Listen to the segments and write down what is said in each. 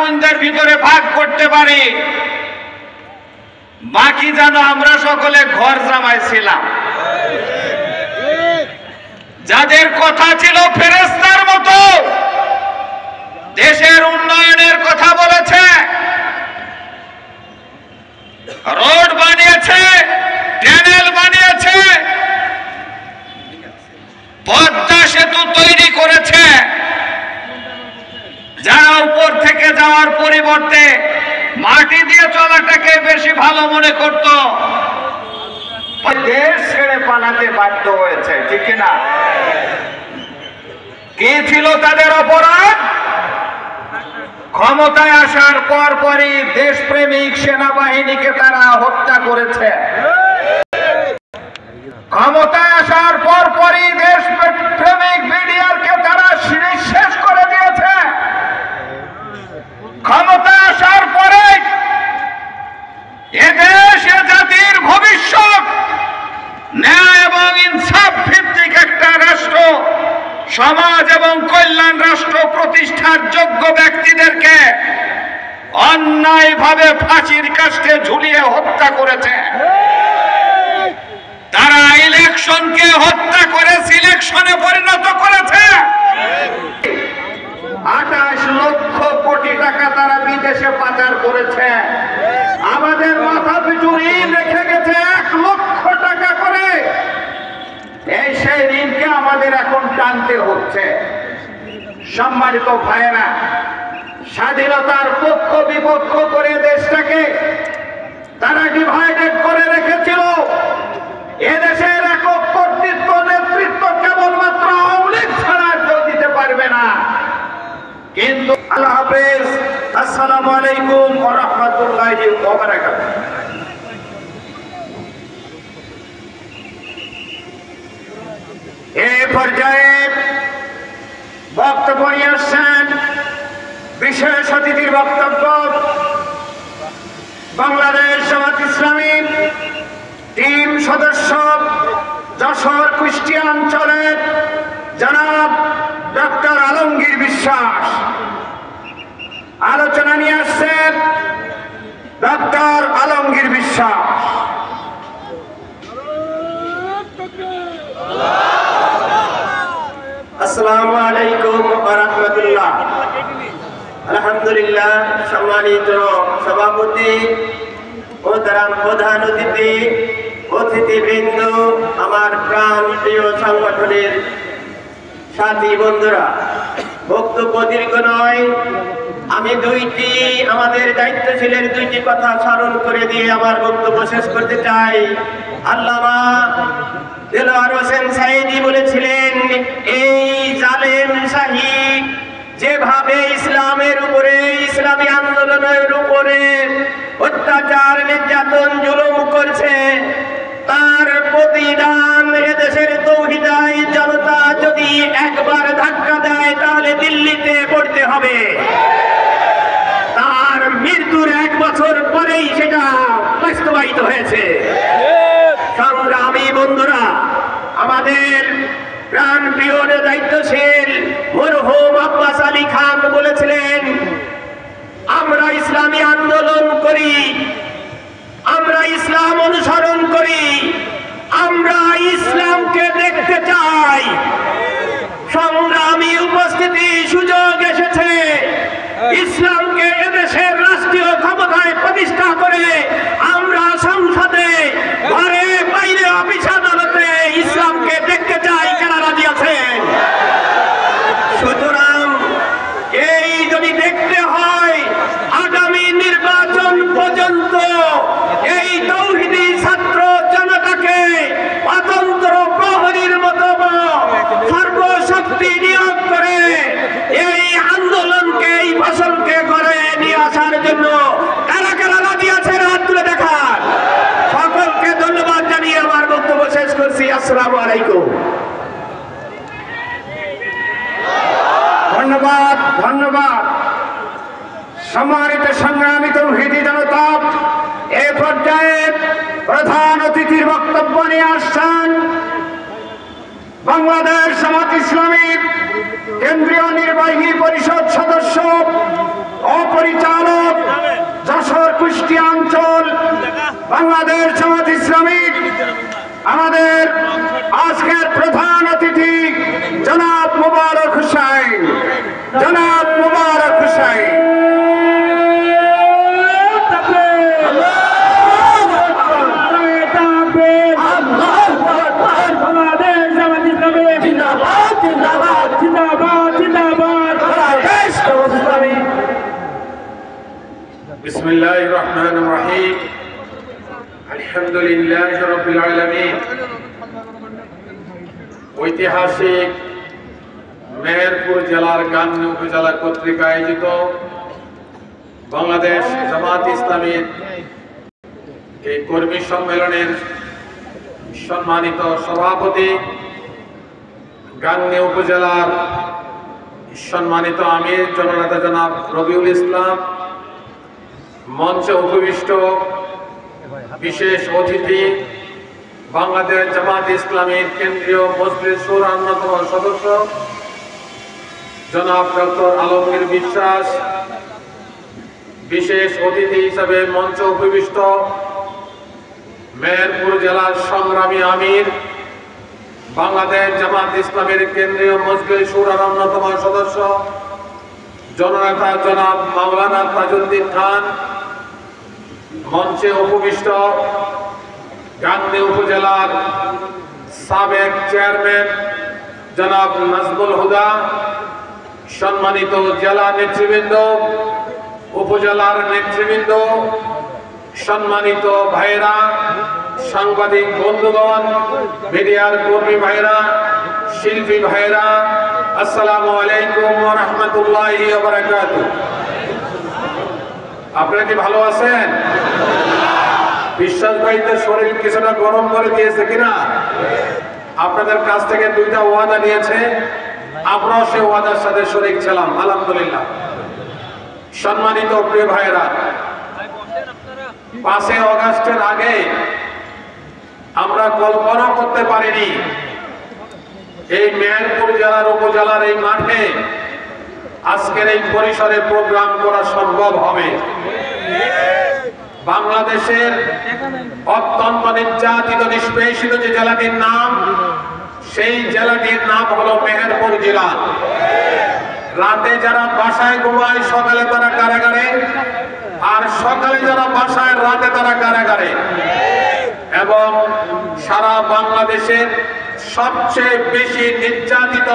বোনদের ভিতরে ভাগ করতে পারি, বাকি যেন আমরা সকলে ঘর জামাই ছিলাম। যাদের কথা ছিল ফেরেশতার মতো, দেশের উন্নয়নের কথা বলেছে, রোড বানিয়েছে, ট্যানেল বানিয়েছে, পদ্মা সেতু তৈরি করেছে, যারা উপর থেকে যাওয়ার পরিবর্তে মাটি দিয়ে চলাটাকে বেশি ভালো মনে করত, দেশ ছেড়ে পালাতে বাধ্য হয়েছে, ঠিক না? কি ছিল তাদের অপরাধ? ক্ষমতায় আসার পরপরই দেশপ্রেমিক সেনাবাহিনীকে তারা হত্যা করেছে। ক্ষমতায় আসার পরপরই দেশপ্রেমিক বিডিআরকে তারা শেষ করে দিয়েছে। ক্ষমতায় আসার পরে এদেশ এ জাতির ভবিষ্যৎ ন্যায় এবং ইনসাফ ভিত্তিক একটা রাষ্ট্র, সমাজ এবং কল্যাণ রাষ্ট্র প্রতিষ্ঠার যোগ্য ব্যক্তিদেরকে অন্যায়ভাবে ফাঁসির কাস্টে ঝুলিয়ে হত্যা করেছে। তারা ইলেকশনকে হত্যা করে সিলেকশনে পরিণত করেছে। 28 লক্ষ কোটি টাকা তারা বিদেশে পাচার করেছে। আমাদের মাথা পিছু ঋণ রেখে গেছে 1 লক্ষ টাকা করে। এই সেই ঋণকে আমাদের এখন টানতে হচ্ছে। সম্মানিত ভাইয়েরা, স্বাধীনতার পক্ষ বিপক্ষ করে দেশটাকে তারা ডিভাইডেড করে রেখেছিল। এদেশের একক কর্তৃত্ব নেতৃত্ব কেবলমাত্র আওয়ামী লীগ ছাড়া কেউ দিতে পারবে না। কিন্তু আল্লাহ হাফেজ, আসসালামু আলাইকুম ওয়া রাহমাতুল্লাহি ওয়া বারাকাতুহু। এই পর্যায়ে বক্তব্য নিয়ে আসছেন বিশেষ অতিথির বক্তব্য বাংলাদেশ জামাত ইসলামী টিম সদস্য যশোর কুষ্টিয়া অঞ্চলের জনাব ডক্টর আলমগীর বিশ্বাস। আলোচনা নিয়ে আসছেন ডক্টর আলমগীর বিশ্বাস। আসসালামু আলাইকুম ওয়া রাহমাতুল্লাহ। আলহামদুলিল্লাহ। সম্মানিত সভাপতি, মোহতারাম প্রধান অতিথি, অতিথিবৃন্দ, আমার প্রাণ প্রিয় সংগঠনের সাথী বন্ধুরা, বক্তব্য দীর্ঘ নয়, আমি আমাদের দায়িত্বশীলের 2টি কথা স্মরণ করে দিয়ে আমার বক্তব্য শেষ করতে চাই। আল্লামা দেলোয়ার হোসেন সাঈদী বলেছিলেন, এই জালেম শাহী যেভাবে ইসলামের উপরে, ইসলামী আন্দোলনের উপরে অত্যাচার, নির্যাতন, জুলুম করছে, তার প্রতিদান এদেশের তৌহিদাই জনতা যদি একবার ধাক্কা দেয় তাহলে দিল্লিতে পড়তে হবে। তার মৃত্যুর 1 বছর পরেই সেটা বাস্তবায়িত হয়েছে। সংগ্রামী বন্ধুরা, আমাদের প্রাণ প্রিয় দায়িত্বশীল মরহুম আব্বাস আলী খান বলেছিলেন, আমরা ইসলামী আন্দোলন করি, আমরা ইসলাম অনুসরণ করি, আমরা ইসলামকে দেখতে চাই। সংগ্রামী উপস্থিতি, সুযোগ এসেছে ইসলামকে এদেশের রাষ্ট্রীয় ক্ষমতায় প্রতিষ্ঠা করে আমরা সংসদে, ঘরে বাইরে, অফিস আদালতে ইসলামকে দেখতে চাই। কারা রাজি আছেন? সুতরাং এই যদি দেখতে হয়, আগামী নির্বাচন পর্যন্ত এই তৌহিদি ছাত্র জনতাকে অতন্ত্র প্রহরীর মতো সর্বশক্তি নিয়োগ করে এই আন্দোলনকে, এই ফসলকে ঘরে নিয়ে আসার জন্য কারা কারা রাজি আছেন? হাত তুলে দেখান। সকলকে ধন্যবাদ জানিয়ে আমার বক্তব্য শেষ করছি। আসসালামু আলাইকুম। ধন্যবাদ, ধন্যবাদ। সম্মানিত সংগ্রামী তৌহিদি জনতা, এ পর্যায়ে প্রধান অতিথির বক্তব্য নিয়ে আসছেন বাংলাদেশ জামাত ইসলামী কেন্দ্রীয় নির্বাহী পরিষদ সদস্য ও পরিচালক যশোর কুষ্টিয়া অঞ্চল বাংলাদেশ জামাত ইসলামী আমাদের আজকের প্রধান অতিথি জনাব মুবারক হুসাইন, জনাব মুবারক হুসাইন। বিসমিল্লাহির রহমানির রহিম। আলহামদুলিল্লাহি রাব্বিল আলামিন। ঐতিহাসিক মেহেরপুর জেলার গাংনী উপজেলা কর্তৃক আয়োজিত বাংলাদেশ জামাত ইসলামীর এই কর্মী সম্মেলনের সম্মানিত সভাপতি, গাংনী উপজেলার সম্মানিত আমির জননেতা জনাব রবিউল ইসলাম, মঞ্চে উপবিষ্ট বিশেষ অতিথি বাংলাদেশ জামাত ইসলামীর কেন্দ্রীয় মজলিস শুরার অন্যতম সদস্য জনাব ডক্টর আলমগীর বিশ্বাস, বিশেষ অতিথি হিসাবে মঞ্চে উপবিষ্ট মেহেরপুর জেলার সংগ্রামী আমির বাংলাদেশ জামাত ইসলামীর কেন্দ্রীয় মজলিস শুরার অন্যতম সদস্য জননেতা জনাব মাওলানা তাজউদ্দিন খান, মঞ্চে উপবিষ্ট গাংনী উপজেলার সাবেক চেয়ারম্যান জনাব নাজমুল হুদা, সম্মানিত জেলা নেতৃবৃন্দ, উপজেলার নেতৃবৃন্দ, সম্মানিত ভাইরা, সাংবাদিক বন্ধুগণ, মিডিয়ার কর্মী ভাইরা, শিল্পী ভাইরা, আসসালামু আলাইকুম ওয়া রাহমাতুল্লাহি ওয়া বারাকাতুহু। আপনারা কি ভালো আছেন? বিশ্বাস ভাইদের শরীর কিছুটা গরম করে দিয়েছে কিনা? আপনাদের কাছ থেকে দুইটা ওয়াদা নিয়েছে, আমরাও সেই ওয়াদার সাথে শরীক ছিলাম, আলহামদুলিল্লাহ। সম্মানিত প্রিয় ভাইরা, 5 আগস্টের আগে আমরা কল্পনা করতে পারিনি এই মেহেরপুর জেলার উপজেলার এই মাঠে আজকের এই পরিসরে প্রোগ্রাম করা সম্ভব হবে। বাংলাদেশের অত্যন্ত নির্যাতিত নিষ্পেষিত যে জেলাটির নাম, সেই জেলাটির নাম হলো মেহেরপুর জেলা। রাতে যারা বাসায় ঘুমায় সকালে তারা কারাগারে, আর সকালে যারা বাসায় রাতে তারা কারাগারে। এবং সারা বাংলাদেশের সবচেয়ে বেশি নির্যাতিত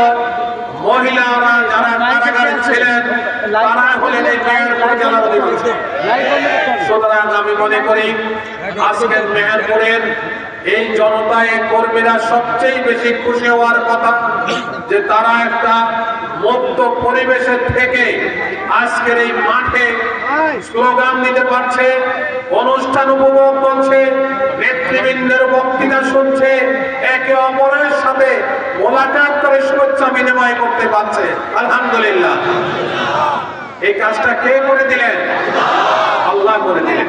মহিলারা যারা কারাগারে ছিলেন তারা হলেন এই মেহেরপুর জেলার অধিবাসী। সুতরাং আমি মনে করি আজকের মেহেরপুরের এই জনতা, এই কর্মীরা সবচেয়ে বেশি খুশি হওয়ার কথা যে তারা একটা মুক্ত পরিবেশের থেকে আজকের এই মাঠে স্লোগান দিতে পারছে, অনুষ্ঠান উপভোগ করছে, নেতৃবৃন্দের বক্তৃতা শুনছে, একে অপরের সাথে মোলাকাত করে শুভেচ্ছা বিনিময় করতে পারছে। আলহামদুলিল্লাহ। এই কাজটা কে করে দিলেন? আল্লাহ করে দিলেন।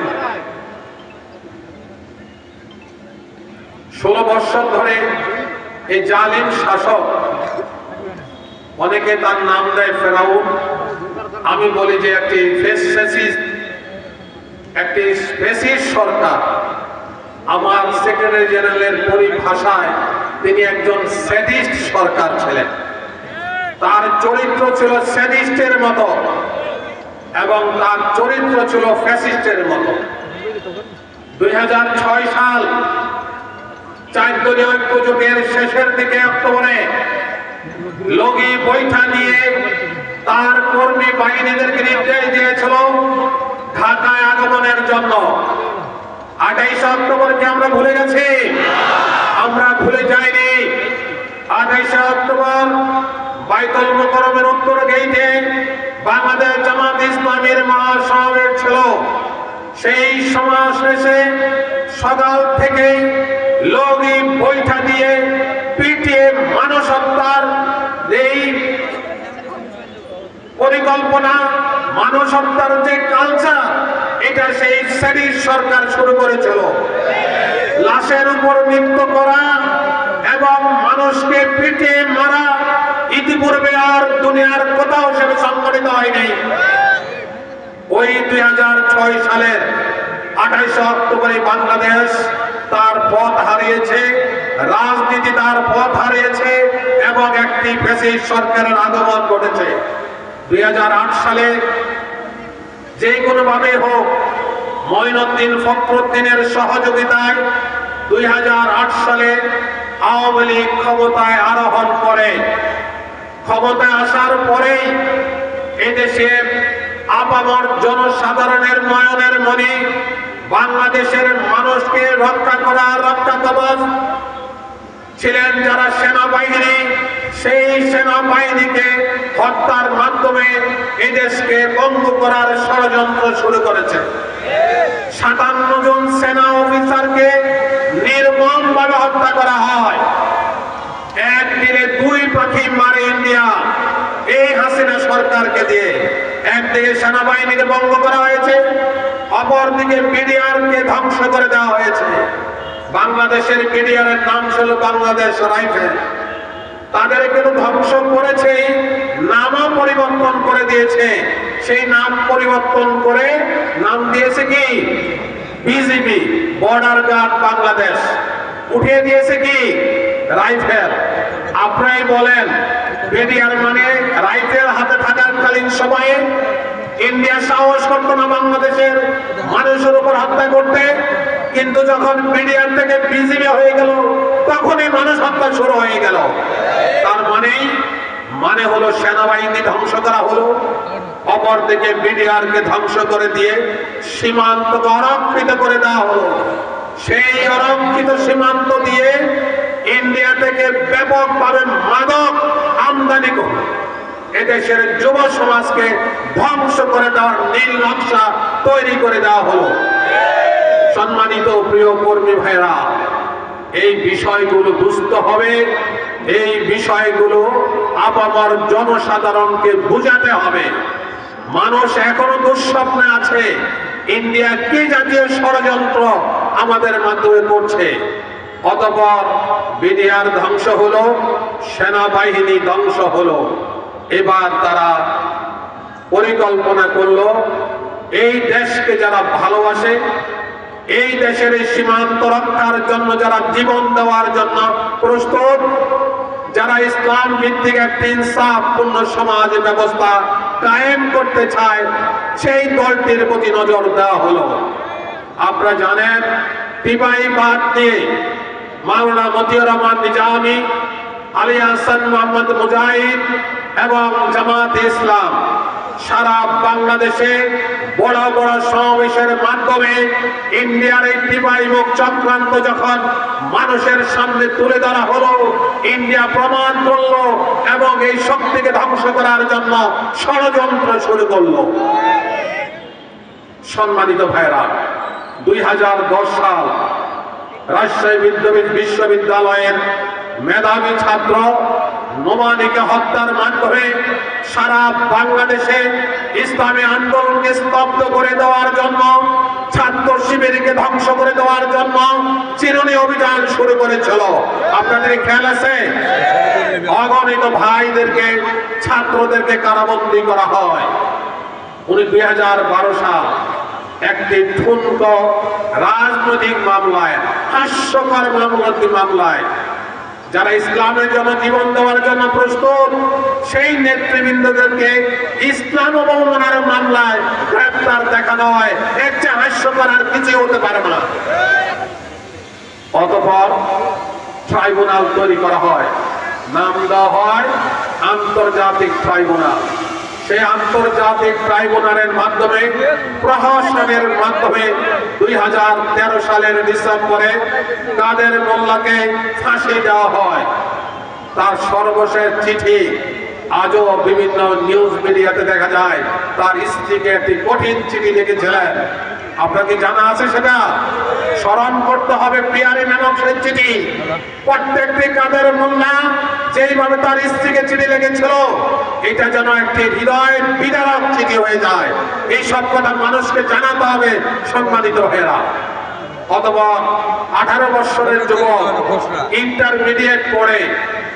16 বছর ধরে এই জালিম শাসক, অনেকে তার নাম দেয় ফেরাউন, আমি বলি যে একটি ফ্যাসিস্ট সরকার। আমার সেক্রেটারি জেনারেলের পরিভাষায় তিনি একজন স্যাডিস্ট সরকার ছিলেন। তার চরিত্র ছিল স্যাডিস্টের মতো এবং তার চরিত্র ছিল ফ্যাসিস্টের মতো। 2006 সাল 4 দলীয় ঐক্য জোটের শেষের দিকে অক্টোবরে লগি বৈঠা নিয়ে তার কর্মী বাহিনীদেরকে নির্দেশ দিয়েছিল ঢাকায় আগমনের জন্য। 28 অক্টোবরকে আমরা ভুলে গেছি? আমরা ভুলে যাইনি। 28 অক্টোবর বাইতুল মুকাররমের উত্তর গেইটে বাংলাদেশ জামাত ইসলামীর মহাসমাবেশ ছিল। সেই সমাবেশে সকাল থেকে লগি বৈঠা দিয়ে পিটিয়ে মানুষ হত্যার এই পরিকল্পনা, মানুষ হত্যার যে কালচার, এটা সেই স্যাডিস্ট সরকার শুরু করেছিল। লাশের উপর নৃত্য করা এবং মানুষ মানুষকে পিটিয়ে মারা ইতিপূর্বে আর দুনিয়ার কোথাও সেটা সংঘটিত হয়নি। ওই 2006 সালের 28 অক্টোবরে বাংলাদেশ তার পথ হারিয়েছে, রাজনীতি তার পথ হারিয়েছে এবং একটি ফ্যাসিস্ট সরকারের আগমন ঘটেছে। 2008 সালে যে কোনো ভাবে হোক মঈনুদ্দিন ফখরুদ্দিনের সহযোগিতায় 2008 সালে আওয়ামী লীগ ক্ষমতায় আরোহণ করে। ক্ষমতায় আসার পরেই এদেশের আপামর জনসাধারণের নয়নের মণি বাংলাদেশের মানুষকে রক্ষা করা রক্ষা কবচ ছিলেন যারা সেনাবাহিনী, সেই সেনাবাহিনীকে হত্যার মাধ্যমে এদেশকে বন্ধ করার ষড়যন্ত্র শুরু করেছে। 57 জন সেনা অফিসারকে নির্মমভাবে হত্যা করা হয়। একদিনে 2 পাখি মারে ইন্ডিয়া এই হাসিনা সরকারকে দিয়ে। একদিকে সেনাবাহিনীকে ভঙ্গ করা হয়েছে, অপরদিকে বিডিআরকে ধ্বংস করে দেওয়া হয়েছে। বাংলাদেশের বিডিআরের নাম ছিল বাংলাদেশ রাইফেল। তাদেরকে তো ধ্বংস করেছে, নামও পরিবর্তন করে দিয়েছে। সেই নাম পরিবর্তন করে নাম দিয়েছে কি বিজিবি, বর্ডার গার্ড বাংলাদেশ। উঠিয়ে দিয়েছে কি রাইফেল। আপনারাই বলেন বিডিআর মানে রাইফেল হাতে থাকাকালীন সময়ে ইন্ডিয়া সাহস করতো না বাংলাদেশের মানুষের উপর হত্যা করতে, কিন্তু যখন বিডিআর থেকে বিজিবি হয়ে গেল তখনই মানুষ হত্যা শুরু হয়ে গেল। তার মানে হলো সেনাবাহিনী ধ্বংস করা হলো, অপরদিকে বিডিআরকে ধ্বংস করে দিয়ে সীমান্তকে অরক্ষিত করে দেওয়া হলো। সেই অরক্ষিত সীমান্ত দিয়ে ইন্ডিয়া থেকে ব্যাপকভাবে মাদক আমদানি করে এদেশের যুব সমাজকে ধ্বংস করে দেওয়ার নীল নকশা তৈরি করে দেওয়া হলো। সম্মানিত প্রিয় কর্মী ভাইরা, এই বিষয়গুলো বুঝতে হবে, এই বিষয়গুলো আপামর জনসাধারণকে বুঝাতে হবে। মানুষ এখনো দুঃস্বপ্নে আছে ইন্ডিয়া কি জাতীয় ষড়যন্ত্র আমাদের মাধ্যমে করছে। অতঃপর বিডিআর ধ্বংস হলো, সেনাবাহিনী ধ্বংস হলো। এবার তারা পরিকল্পনা করলো এই দেশকে যারা ভালোবাসে, এই দেশের সীমান্ত রক্ষার জন্য যারা জীবন দেওয়ার জন্য প্রস্তুত, যারা ইসলাম ভিত্তিক একটি ইনসাফপূর্ণ সমাজ ব্যবস্থা কায়েম করতে চায়, সেই দলটির প্রতি নজর দেওয়া হলো। আপনারা জানেন টিপাই বাদ দিয়ে মাওলানা মতিউর রহমান নিজামী, আলী হাসান মোহাম্মদ মুজাহিদ এবং জামাত ইসলাম সারা বাংলাদেশে বড় বড় সমাবেশের মাধ্যমে ইন্ডিয়ার এই টিপাইমুখ চক্রান্ত যখন মানুষের সামনে তুলে ধরা হলো, ইন্ডিয়া প্রমাণ করলো এবং এই শক্তিকে ধ্বংস করার জন্য ষড়যন্ত্র শুরু করলো। সম্মানিত ভাইরা, 2010 সাল রাজশাহী বিশ্ববিদ্যালয়ের মেধাবী ছাত্র নোমানীকে হত্যার মাধ্যমে সারা বাংলাদেশে ইসলামী আন্দোলনকে স্তব্ধ করে দেওয়ার জন্য, ছাত্র শিবিরকে ধ্বংস করে দেওয়ার জন্য চিরুনি অভিযান শুরু করেছিল। আপনাদের খেয়াল আছে? অগণিত ভাইদেরকে, ছাত্রদেরকে কারাবন্দী করা হয়। 2012 সাল একটি ঠুনকো রাজনৈতিক মামলায়, হাস্যকর মামলায় যারা ইসলামের জন্য জীবন দেওয়ার জন্য প্রস্তুত, সেই নেতৃবৃন্দদেরকে ইসলাম অবমাননার মামলায় গ্রেফতার দেখানো হয়। এর চেয়ে হাস্যকর আর কিছু হতে পারে না। অতঃপর ট্রাইব্যুনাল তৈরি করা হয়, নাম দেওয়া হয় আন্তর্জাতিক ট্রাইব্যুনাল। সেই আন্তর্জাতিক ট্রাইব্যুনালের মাধ্যমে, প্রহসনের মাধ্যমে 2013 সালের ডিসেম্বরে কাদের মোল্লাকে ফাঁসি দেওয়া হয়। তার সর্বশেষ চিঠি আজও বিভিন্ন নিউজ মিডিয়াতে দেখা যায়। তার স্ত্রীকে একটি কঠিন চিঠি লিখেছিলেন। আপনার কি জানা আছে সেটা? স্মরণ করতে হবে পিয়ারি নামক সেই চিঠি। প্রত্যেকটি কাদের মোল্লা যেইভাবে তার স্ত্রীকে চিঠি লিখেছিল, এটা যেন একটি হৃদয় বিদারক চিঠি হয়ে যায়। এই সব কথা মানুষকে জানাতে হবে। সম্মানিত ভাইয়েরা, অথবা 18 বছরের যুবক ইন্টারমিডিয়েট পড়ে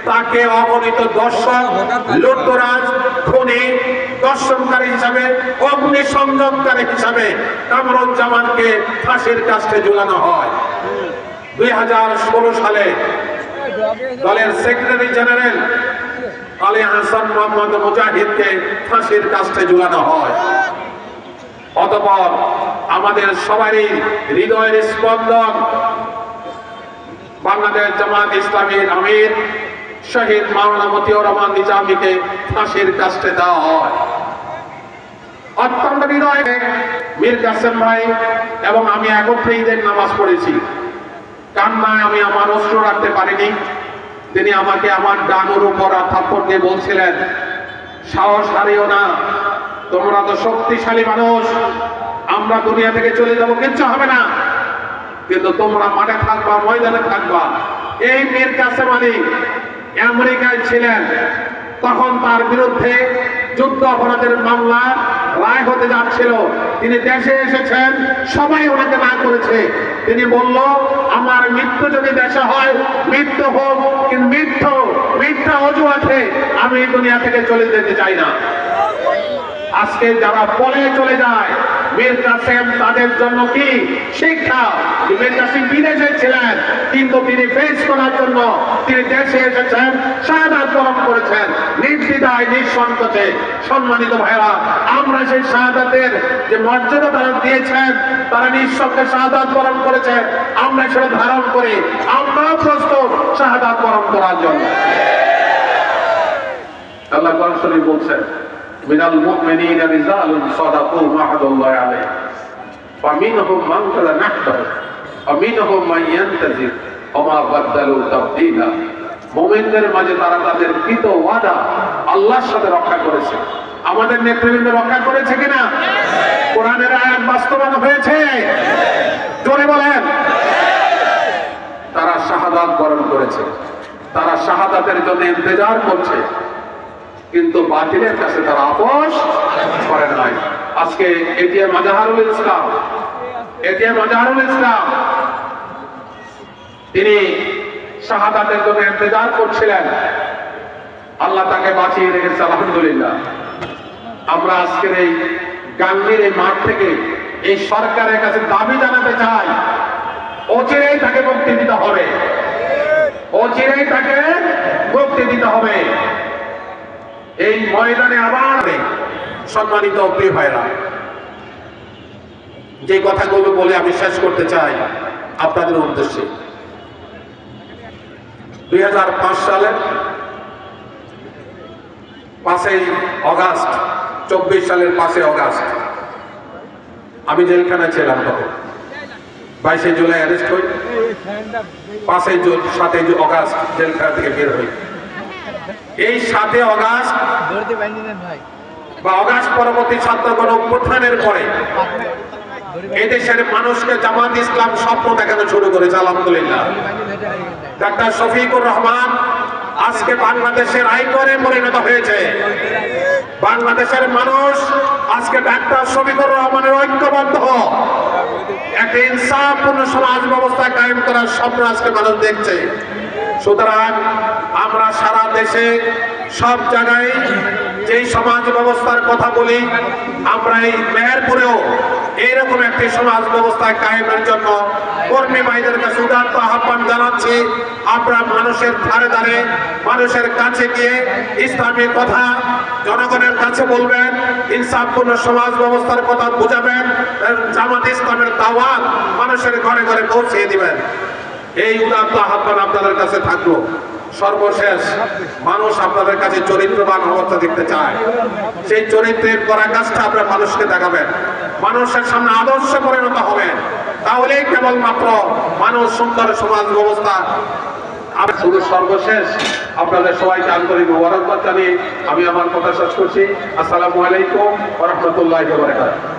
তাকে অগণিত দর্শক, লুটতরাজ, খুনি, দর্শনকারী হিসাবে, অগ্নিসংযোগকারী হিসাবে কামরুজ্জামানকে ফাঁসির কাস্টে ঝুলানো হয়। 2016 সালে দলের সেক্রেটারি জেনারেল আলী হাসান মোহাম্মদ মুজাহিদকে ফাঁসির কাস্টে ঝুলানো হয়। অতঃপর আমাদের সবারই হৃদয়ের স্পন্দন বাংলাদেশ জামাত ইসলামীর আমির শহীদ মাওলানা মতিউর রহমান নিজামীকে ফাঁসির কাস্টে দেওয়া হয়। অত্যন্ত হৃদয়ে মীর কাসেম ভাই এবং আমি একত্রে ঈদের নামাজ পড়েছি। কান্নায় আমি আমার অশ্রু রাখতে পারিনি। তিনি আমাকে আমার ডানুর উপর থাপ্পড় দিয়ে বলছিলেন, সাহস হারিও না, তোমরা তো শক্তিশালী মানুষ, আমরা দুনিয়া থেকে চলে যাব, কিচ্ছু হবে না, কিন্তু তোমরা মাঠে থাকবা, ময়দানে থাকবা। এই মীর কাসেম আলী আমেরিকায় ছিলেন, তখন তার বিরুদ্ধে যুদ্ধ অপরাধের মামলা রায় হতে যাচ্ছিল। তিনি দেশে এসেছেন, সবাই ওনাকে না করেছে। তিনি বলল, আমার মৃত্যু যদি দেশে হয় মৃত্যু হোক, কিন্তু মিথ্যা অজুহাতে আমি দুনিয়া থেকে চলে যেতে চাই না। আজকে যারা পলে চলে যায়, মীর কাসেম তাদের জন্য কি শিক্ষা। মীর কাসেম বিদেশে ছিলেন, কিন্তু তিনি ফেস করার জন্য তিনি দেশে এসেছেন, শাহাদাত বরণ করেছেন নির্দ্বিধায়, নিঃসংকোচে। সম্মানিত ভাইরা, আমরা সেই শাহাদাতের যে মর্যাদা তারা দিয়েছেন, তারা নিঃসংকোচে শাহাদাত বরণ করেছেন, আমরা সেটা ধারণ করি, আমরাও প্রস্তুত শাহাদাত বরণ করার জন্য। আল্লাহ কোরআন শরীফ বলছেন, মিনাল মুমিনিনা রিজালুন সাদাকু মা আহাদুল্লাহি আলাইহি ফামিনহুম মান কাযা নাহদাহু ওয়া মিনহুম মান ইয়ান্তাজির ওয়া মা বাদদালু তাবদীলা। মুমিনদের মাঝে তারা তাদের কৃত ওয়াদা আল্লাহর সাথে রক্ষা করেছে। আমাদের নেতৃবৃন্দ রক্ষা করেছে কিনা? কোরআনের আয়াত বাস্তবায়ন হয়েছে? জোরে বলেন। তারা শাহাদাত বরণ করেছে, তারা শাহাদাতের জন্য ইন্তজার করছে, কিন্তু বাতিলের কাছে তারা আপোষ করে নাই। আজকে এটিএম আজহারুল ইসলাম তিনি শাহাদাতের জন্য ইন্তজার করছিলেন, আল্লাহ তাকে বাঁচিয়ে রেখেছে, আলহামদুলিল্লাহ। আমরা আজকের এই গাঙ্গীর এই মাঠ থেকে এই সরকারের কাছে দাবি জানাতে চাই, অচিরেই তাকে মুক্তি দিতে হবে, অচিরেই তাকে মুক্তি দিতে হবে। এই ময়দানে আবার সম্মানিত প্রিয় ভাইরা, যে কথাগুলো বলে আমি শেষ করতে চাই আপনাদের উদ্দেশ্যে। 2005 সালের 5ই অগাস্ট, 24 সালের 5ই অগাস্ট আমি জেলখানায় ছিলাম। তখন 22 জুলাই অ্যারেস্ট হই, 7ই অগাস্ট জেলখানা থেকে বের হই। এই 7 অগাস্ট বা অগাস্ট পরবর্তী ছাত্র গণ অভ্যুত্থানের পরে এই দেশের মানুষকে জামাত ইসলাম স্বপ্ন দেখানো শুরু করেছে, আলহামদুলিল্লাহ। ডাক্তার শফিকুর রহমান আজকে বাংলাদেশের আইকনে পরিণত হয়েছে। বাংলাদেশের মানুষ আজকে ডাক্তার শফিকুর রহমানের ঐক্যবদ্ধ একটা ইনসাফপূর্ণ সমাজ ব্যবস্থা কায়েম করার স্বপ্ন আজকে মানুষ দেখছে। সুতরাং আমরা সারা দেশে সব জায়গায় যেই সমাজ ব্যবস্থার কথা বলি, আমরা এই মেহেরপুরেও এইরকম একটি সমাজ ব্যবস্থা কায়েমের জন্য কর্মী ভাইদের কাছে উদাত্ত আহ্বান জানাচ্ছি। আপনারা মানুষের ধারে ধারে, মানুষের কাছে গিয়ে ইসলামী কথা জনগণের কাছে বলবেন, ইনসাফপূর্ণ সমাজ ব্যবস্থার কথা বুঝাবেন, জামাত ইসলামের দাওয়াত মানুষের ঘরে ঘরে পৌঁছে দিবেন। এই উদাত্ত আহ্বান আপনাদের কাছে থাকলো। সর্বশেষ, মানুষ আপনাদের কাছে চরিত্রবান অবস্থা দেখতে চায়। সেই চরিত্রের পরাকাষ্ঠা আপনারা মানুষকে দেখাবেন, মানুষের সামনে আদর্শ পরিণত হবেন, তাহলেই কেবলমাত্র মানুষ সুন্দর সমাজ ব্যবস্থা। শুধু সর্বশেষ আপনাদের সবাইকে আন্তরিক মোবারকবাদ জানিয়ে আমি আমার কথা শেষ করছি। আসসালামু আলাইকুম ওয়া রাহমাতুল্লাহি ওয়া বারাকাতুহু।